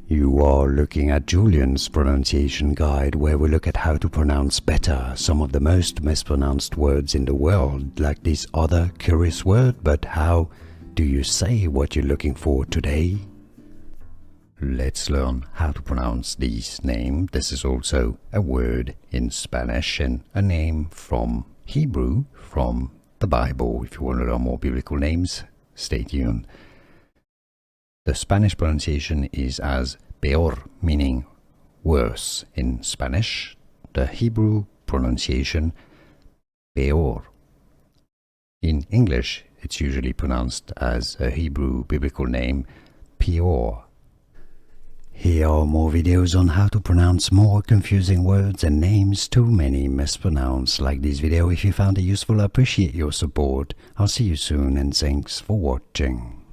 You are looking at Julian's pronunciation guide, where we look at how to pronounce better some of the most mispronounced words in the world, like this other curious word. But how do you say what you're looking for today? Let's learn how to pronounce this name. This is also a word in Spanish and a name from Hebrew, from the Bible. If you want to learn more biblical names, stay tuned. The Spanish pronunciation is as peor, meaning worse in Spanish. The Hebrew pronunciation, peor. In English, it's usually pronounced as a Hebrew biblical name, Peor. Here are more videos on how to pronounce more confusing words and names too many mispronounced. Like this video if you found it useful. I appreciate your support. I'll see you soon and thanks for watching.